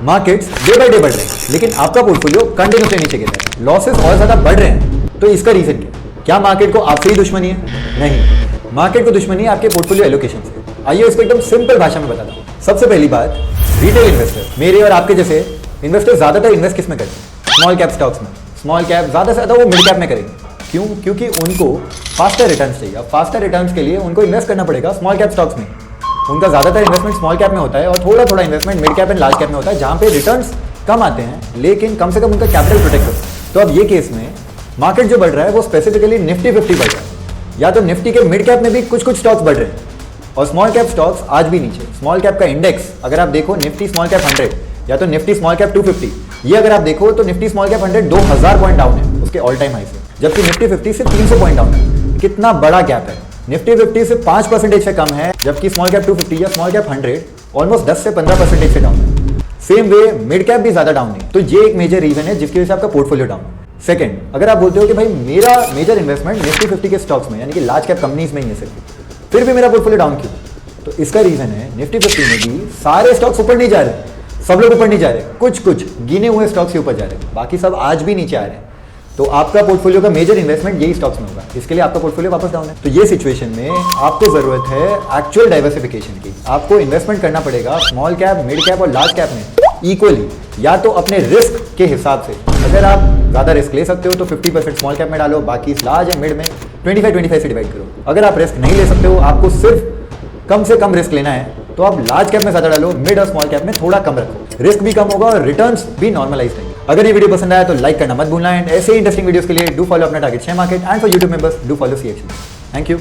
Markets day by day बढ़ रहे हैं लेकिन आपका पोर्टफोलियो कंटिन्यूसली नीचे गिर रहा है, लॉसेस और ज्यादा बढ़ रहे हैं। तो इसका रीजन क्या मार्केट को आपसे ही दुश्मनी है? नहीं, मार्केट को दुश्मनी है आपके पोर्टफोलियो एलोकेशन से। आइए इसको एकदम सिंपल भाषा में बताता हूँ। सबसे पहली बात, रिटेल इन्वेस्टर मेरे और आपके जैसे इन्वेस्टर ज्यादातर इन्वेस्ट किस में करते हैं? स्मॉल कैप स्टॉक्स में। स्मॉल कैप ज्यादा से ज्यादा वो मिड कैप में करेंगे। क्यों? क्योंकि उनको फास्टर रिटर्न्स चाहिए। फास्टर रिटर्न्स के लिए उनको इन्वेस्ट करना पड़ेगा स्मॉल कैप स्टॉक्स में। उनका ज्यादातर इन्वेस्टमेंट स्मॉल कैप में होता है और थोड़ा थोड़ा investment mid cap and large cap में होता है, जहां पे रिटर्न्स कम आते हैं लेकिन कम से कम उनका कैपिटल प्रोटेक्ट होता है। तो अब ये केस में मार्केट जो बढ़ रहा है वो स्पेसिफिकली निफ्टी 50 बढ़ रहा है, या तो निफ्टी के मिड कैप में भी कुछ कुछ स्टॉक्स बढ़ रहे हैं और स्मॉल कैप स्टॉक्स आज भी नीचे। स्मॉल कैप का इंडेक्स अगर आप देखो, निफ्टी स्मॉल कैप 100 या तो निफ्टी स्मॉल कैप 250, ये अगर आप देखो तो Nifty small cap 100 2000 point down है उसके ऑल टाइम हाई से, जबकि निफ्टी 50 से 300 पॉइंट डाउन है। कितना बड़ा गैप है। निफ्टी 50 से 5% से कम है, जबकि स्मॉल कैप 250 या स्मॉल कैप 100 ऑलमोस्ट 10 से 15% से डाउन है। सेम वे मिड कैप भी ज्यादा डाउन नहीं। तो ये एक मेजर रीजन है जिसकी वजह से आपका पोर्टफोलियो डाउन है। सेकंड, अगर आप बोलते हो कि भाई मेरा मेजर इन्वेस्टमेंट निफ्टी 50 के स्टॉक्स में यानी कि लार्ज कैप कंपनीज में ही है सिर्फ, फिर भी मेरा पोर्टफोलियो डाउन क्यों? तो इसका रीजन है निफ्टी 50 में भी सारे स्टॉक्स ऊपर नहीं जा रहे, सब लोग ऊपर नहीं जा रहे, कुछ कुछ गिने हुए स्टॉक्स ही ऊपर जा रहे हैं, बाकी सब आज भी नीचे आ रहे हैं। तो आपका पोर्टफोलियो का मेजर इन्वेस्टमेंट यही स्टॉक्स में होगा, इसके लिए आपका पोर्टफोलियो वापस डाउन है। तो ये सिचुएशन में आपको जरूरत है एक्चुअल डाइवर्सिफिकेशन की। आपको इन्वेस्टमेंट करना पड़ेगा स्मॉल कैप, मिड कैप और लार्ज कैप में इक्वली, या तो अपने रिस्क के हिसाब से। अगर आप ज्यादा रिस्क ले सकते हो तो 50% स्मॉल कैप में डालो, बाकी लार्ज एंड मिड में 25-25 से डिवाइड करो। अगर आप रिस्क नहीं ले सकते हो, आपको सिर्फ कम से कम रिस्क लेना है, तो आप लार्ज कैप में ज्यादा डालो, मिड और स्मॉल कैप में थोड़ा कम रखो। रिस्क भी कम होगा और रिटर्न्स भी नॉर्मलाइज रहेंगे। अगर ये वीडियो पसंद आया तो लाइक करना मत भूलना एंड ऐसे ही इंटरेस्टिंग वीडियोस के लिए डू फॉलो अपना target share market and for YouTube members do follow CXM। Thank you.